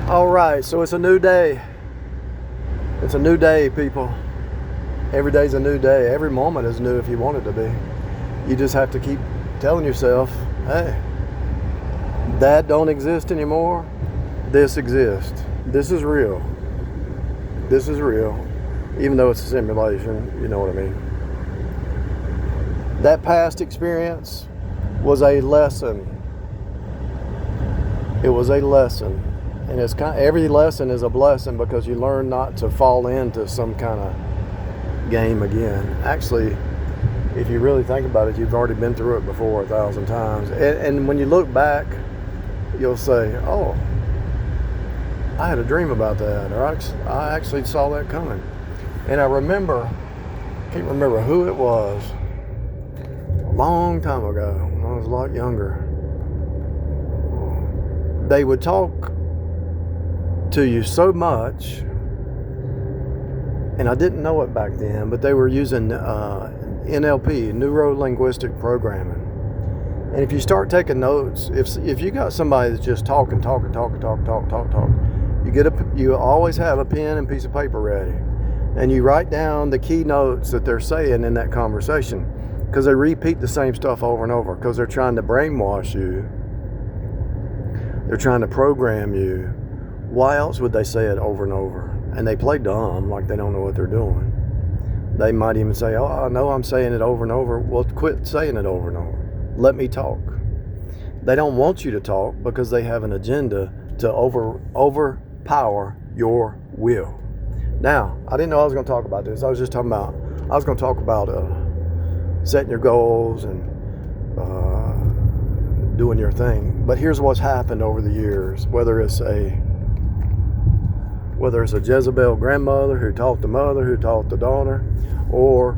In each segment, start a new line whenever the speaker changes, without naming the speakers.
All right, so it's a new day. It's a new day, people. Every day's a new day. Every moment is new if you want it to be. You just have to keep telling yourself, hey, that don't exist anymore. This exists. This is real. This is real. Even though it's a simulation, you know what I mean. That past experience was a lesson. It was a lesson. And it's every lesson is a blessing because you learn not to fall into some kind of game again. Actually, if you really think about it, you've already been through it before 1,000 times. And when you look back, you'll say, oh, I had a dream about that, or I actually saw that coming. And I can't remember who it was, a long time ago when I was a lot younger. They would talk to you so much, and I didn't know it back then, but they were using NLP, neuro-linguistic programming. And if you start taking notes, if you got somebody that's just talking, you always have a pen and piece of paper ready, and you write down the key notes that they're saying in that conversation, because they repeat the same stuff over and over, because they're trying to brainwash you. They're trying to program you. Why else would they say it over and over? And they play dumb, like they don't know what they're doing. They might even say, oh, I know I'm saying it over and over. Well, quit saying it over and over. Let me talk. They don't want you to talk because they have an agenda to overpower your will. Now, I didn't know I was going to talk about this. I was going to talk about setting your goals and doing your thing. But here's what's happened over the years, whether it's a Jezebel grandmother who taught the mother, who taught the daughter, or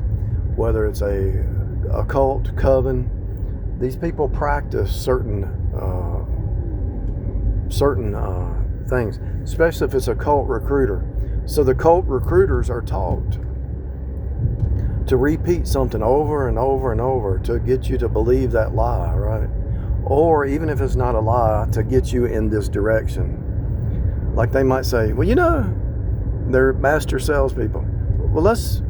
whether it's a cult, coven. These people practice certain things, especially if it's a cult recruiter. So the cult recruiters are taught to repeat something over and over and over to get you to believe that lie, right? Or even if it's not a lie, to get you in this direction. Like they might say, well, they're master salespeople. Well, let's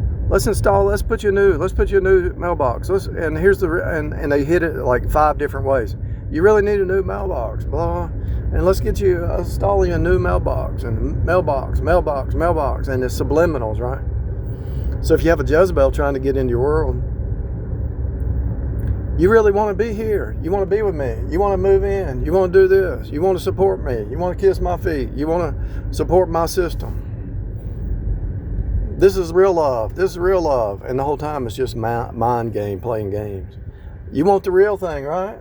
put you a new mailbox. And they hit it like 5 different ways. You really need a new mailbox, blah, and let's install you a new mailbox, and mailbox, and it's subliminals, right? So if you have a Jezebel trying to get into your world, you really want to be here. You want to be with me. You want to move in. You want to do this. You want to support me. You want to kiss my feet. You want to support my system. This is real love. This is real love. And the whole time it's just mind game, playing games. You want the real thing, right?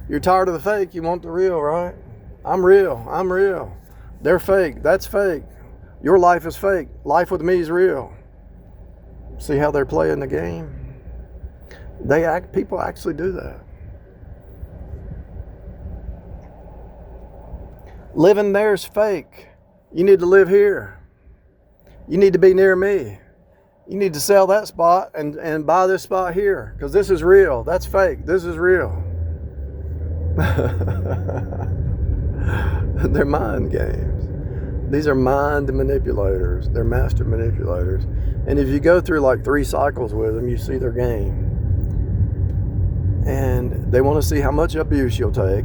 You're tired of the fake. You want the real, right? I'm real. They're fake. That's fake. Your life is fake. Life with me is real. See how they're playing the game? People actually do that. Living there is fake. You need to live here. You need to be near me. You need to sell that spot and buy this spot here, because this is real. That's fake. This is real. They're mind games. These are mind manipulators. They're master manipulators. And if you go through like 3 cycles with them, you see their game. And they want to see how much abuse you'll take,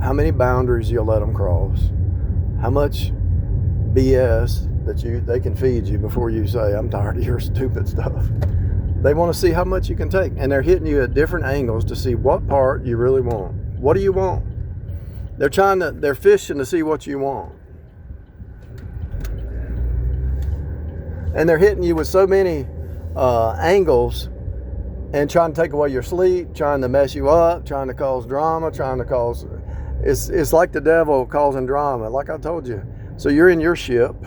how many boundaries you'll let them cross, how much BS that they can feed you before you say, I'm tired of your stupid stuff. They want to see how much you can take. And they're hitting you at different angles to see what part you really want. What do you want? They're fishing to see what you want. And they're hitting you with so many angles and trying to take away your sleep, trying to mess you up, trying to cause drama, it's like the devil causing drama, like I told you. So you're in your ship,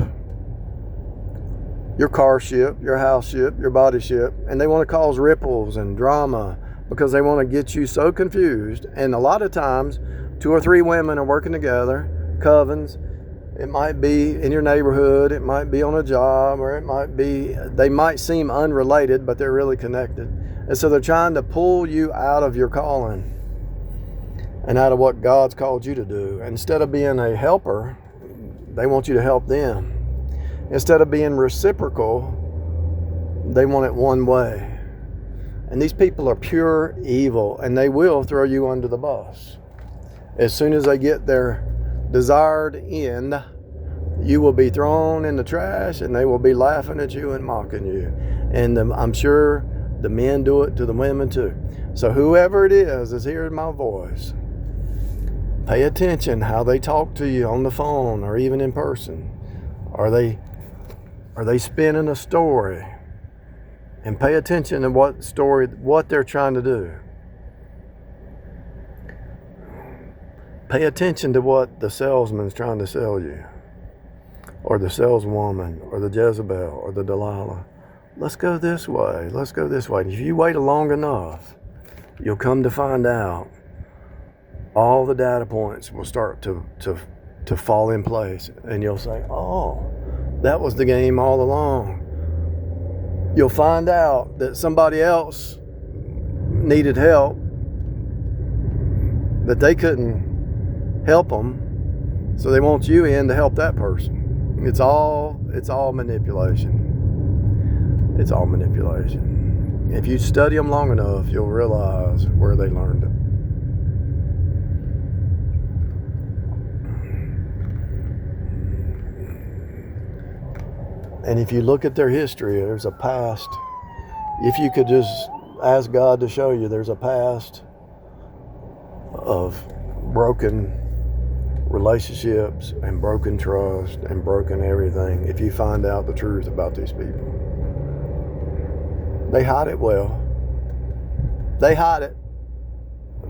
your car ship, your house ship, your body ship, and they want to cause ripples and drama because they want to get you so confused. And a lot of times, 2 or 3 women are working together, covens. It might be in your neighborhood, it might be on a job, or they might seem unrelated, but they're really connected. And so they're trying to pull you out of your calling and out of what God's called you to do. Instead of being a helper, They want you to help them. Instead of being reciprocal, they want it one way. And these people are pure evil, and they will throw you under the bus. As soon as they get their desired end, you will be thrown in the trash, and they will be laughing at you and mocking you. And I'm sure the men do it to the women too. So whoever it is hearing my voice, pay attention how they talk to you on the phone or even in person. Are they spinning a story? And pay attention to what they're trying to do. Pay attention to what the salesman's trying to sell you, or the saleswoman, or the Jezebel, or the Delilah. Let's go this way. Let's go this way. And if you wait long enough, you'll come to find out all the data points will start to fall in place, and you'll say, "Oh, that was the game all along." You'll find out that somebody else needed help, that they couldn't help them, so they want you in to help that person. It's all manipulation. It's all manipulation. If you study them long enough, you'll realize where they learned it. And if you look at their history, there's a past. If you could just ask God to show you, there's a past of broken relationships and broken trust and broken everything. If you find out the truth about these people, they hide it well. They hide it,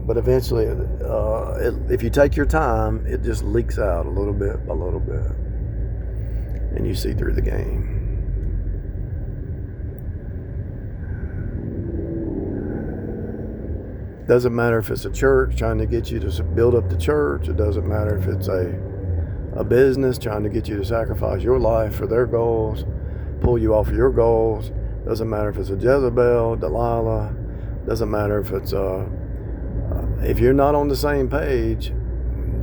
but eventually, if you take your time, it just leaks out a little bit by little bit. And you see through the game. Doesn't matter if it's a church trying to get you to build up the church. It doesn't matter if it's a business trying to get you to sacrifice your life for their goals, pull you off of your goals. Doesn't matter if it's a Jezebel, Delilah. Doesn't matter if it's if you're not on the same page,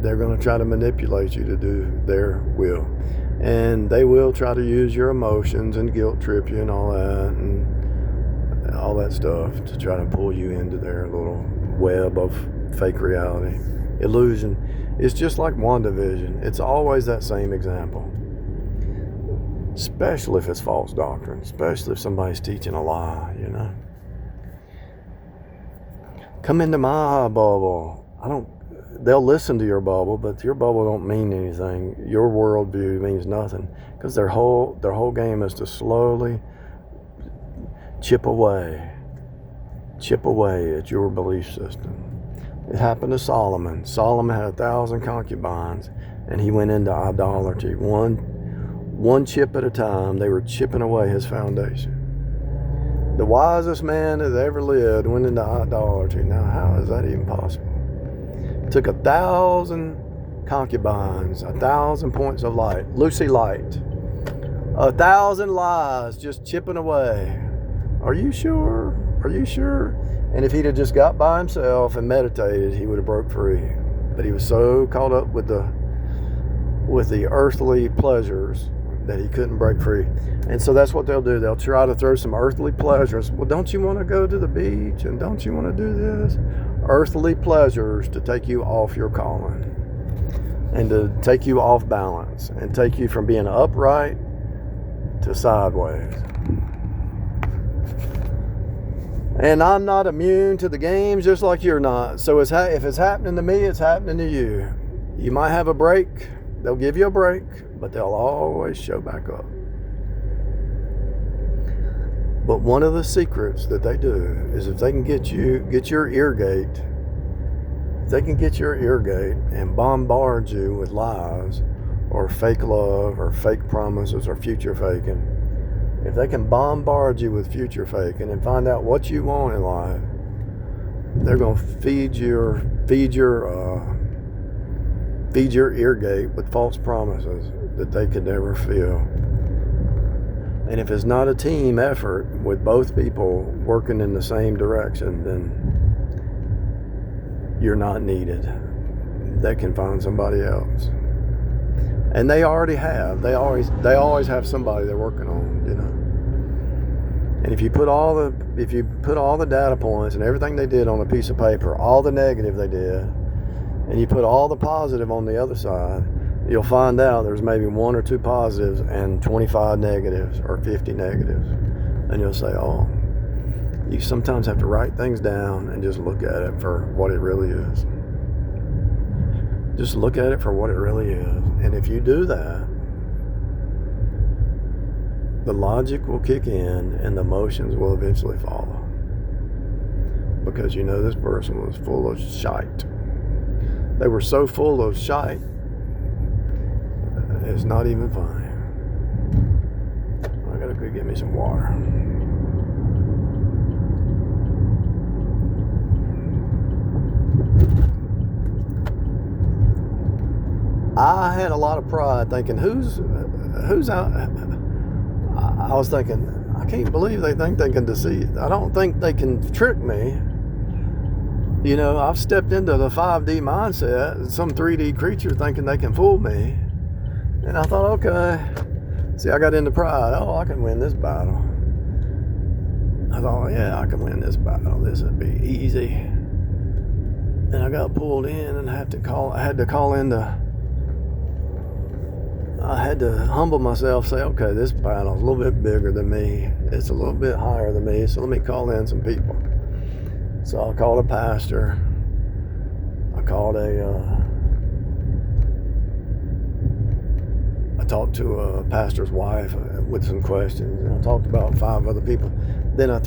they're going to try to manipulate you to do their will. And they will try to use your emotions and guilt trip you and all that stuff to try to pull you into their little web of fake reality. Illusion. It's just like WandaVision. It's always that same example. Especially if it's false doctrine. Especially if somebody's teaching a lie, you know. Come into my bubble. They'll listen to your bubble, but your bubble don't mean anything. Your worldview means nothing, because their whole game is to slowly chip away at your belief system. It happened to Solomon. Solomon had 1,000 concubines, and he went into idolatry. One chip at a time, they were chipping away his foundation. The wisest man that ever lived went into idolatry. Now, how is that even possible? Took 1,000 concubines, 1,000 points of light, Lucy Light, 1,000 lies just chipping away. Are you sure? Are you sure? And if he'd have just got by himself and meditated, he would have broke free. But he was so caught up with the earthly pleasures that he couldn't break free. And so that's what they'll do. They'll try to throw some earthly pleasures. Well, don't you want to go to the beach? And don't you want to do this? Earthly pleasures to take you off your calling and to take you off balance and take you from being upright to sideways. And I'm not immune to the games just like you're not. So if it's happening to me, it's happening to you. You might have a break. They'll give you a break, but they'll always show back up. But one of the secrets that they do is if they can get your ear gate, if they can get your ear gate and bombard you with lies or fake love or fake promises or future faking, if they can bombard you with future faking and find out what you want in life, they're going to feed your ear gate with false promises that they could never fill. And if it's not a team effort with both people working in the same direction, then you're not needed. They can find somebody else. And they already have. They always have somebody they're working on, you know. And if you put all the data points and everything they did on a piece of paper, all the negative they did, and you put all the positive on the other side, you'll find out there's maybe 1 or 2 positives and 25 negatives or 50 negatives. And you'll say, oh, you sometimes have to write things down and just look at it for what it really is. Just look at it for what it really is. And if you do that, the logic will kick in and the emotions will eventually follow. Because you know this person was full of shite. They were so full of shite, it's not even funny. I gotta go get me some water. I had a lot of pride thinking, who's out? I was thinking, I can't believe they think they can deceive. I don't think they can trick me. You know, I've stepped into the 5D mindset, some 3D creature thinking they can fool me. And I thought, okay. See, I got into pride. Oh, I can win this battle. I thought, yeah, I can win this battle. This would be easy. And I got pulled in and I had to humble myself, say, okay, this battle's a little bit bigger than me. It's a little bit higher than me, so let me call in some people. So I called a pastor. I talked to a pastor's wife with some questions, and I talked to about 5 other people. Then I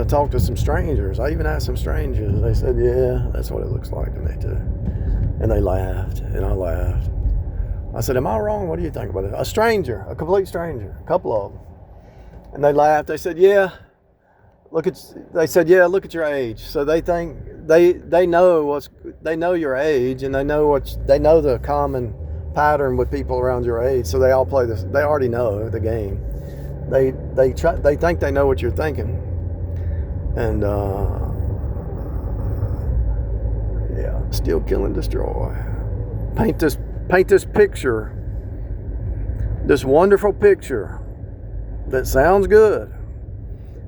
talked to some strangers. I even asked some strangers. They said, yeah, that's what it looks like to me too. And they laughed, and I laughed. I said, am I wrong? What do you think about it? A stranger, a complete stranger, a couple of them. And they laughed. They said, yeah, look at your age. So they think they know your age, and they know the common pattern with people around your age. So they all play this. They already know the game. They think they know what you're thinking. And steal, kill, and destroy. Paint this picture, this wonderful picture that sounds good,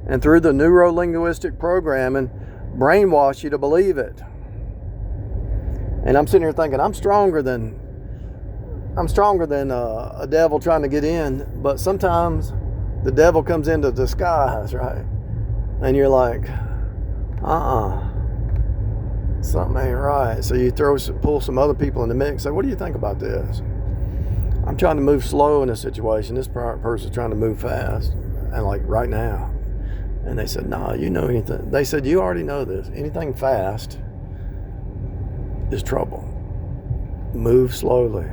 and through the neuro-linguistic programming, brainwash you to believe it. And I'm sitting here thinking, I'm stronger than a devil trying to get in, but sometimes the devil comes into disguise, right? And you're like, something ain't right. So you pull some other people in the mix. Say, what do you think about this? I'm trying to move slow in this situation. This person's trying to move fast, and like right now. And they said, nah, you know anything. They said, you already know this. Anything fast is trouble. Move slowly.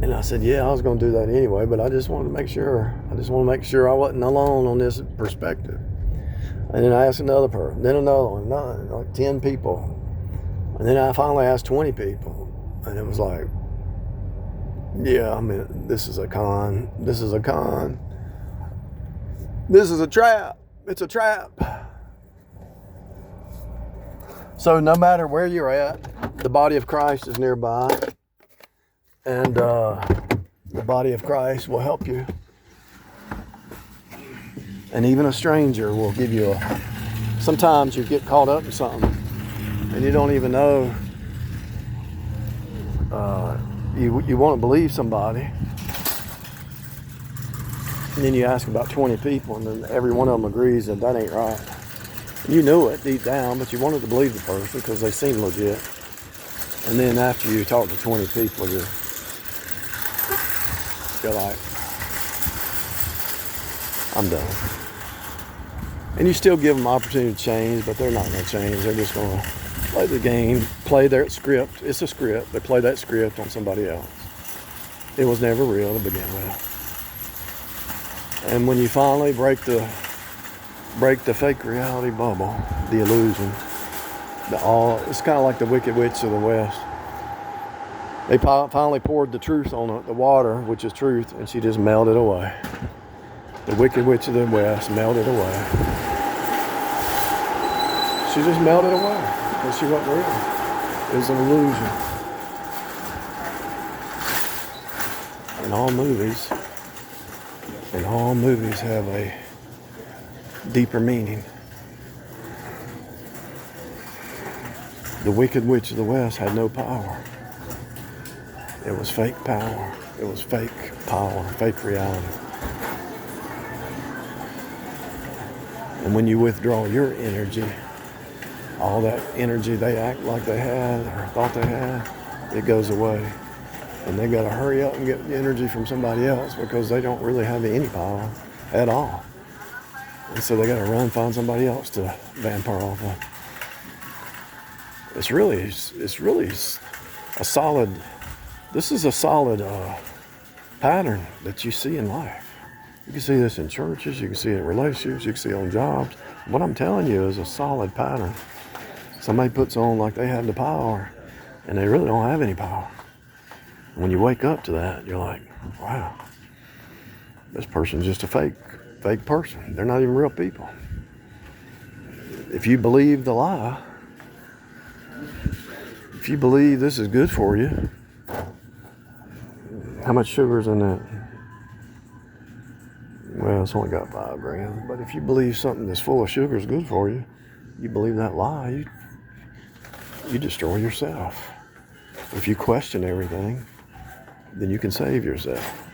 And I said, yeah, I was going to do that anyway, but I just wanted to make sure. I I wasn't alone on this perspective. And then I asked another person, then another one, like 10 people. And then I finally asked 20 people. And it was like, yeah, I mean, this is a con. This is a con. This is a trap. It's a trap. So no matter where you're at, the body of Christ is nearby. And the body of Christ will help you. And even a stranger will give you sometimes you get caught up in something and you don't even know. You want to believe somebody. And then you ask about 20 people, and then every one of them agrees that ain't right. You knew it deep down, but you wanted to believe the person because they seemed legit. And then after you talk to 20 people, you're like, I'm done. And you still give them opportunity to change, but they're not going to change. They're just going to play the game, play their script. It's a script. They play that script on somebody else. It was never real to begin with. And when you finally break the fake reality bubble, the illusion, it's kind of like the Wicked Witch of the West. They finally poured the truth on it, the water, which is truth, and she just melted away. The Wicked Witch of the West melted away. She just melted away because she wasn't real. It was an illusion. And all movies have a deeper meaning. The Wicked Witch of the West had no power. It was fake power. It was fake power, fake reality. And when you withdraw your energy, all that energy they act like they had or thought they had, it goes away. And they got to hurry up and get the energy from somebody else because they don't really have any power at all. And so they got to run, find somebody else to vampire off of. It's really a solid, this is a solid pattern that you see in life. You can see this in churches, you can see it in relationships, you can see it on jobs. What I'm telling you is a solid pattern. Somebody puts on like they have the power, and they really don't have any power. When you wake up to that, you're like, wow, this person's just a fake person. They're not even real people. If you believe the lie, if you believe this is good for you, how much sugar's in that? Well, it's only got 5 grams. But if you believe something that's full of sugar is good for you, you believe that lie, you destroy yourself. If you question everything, then you can save yourself.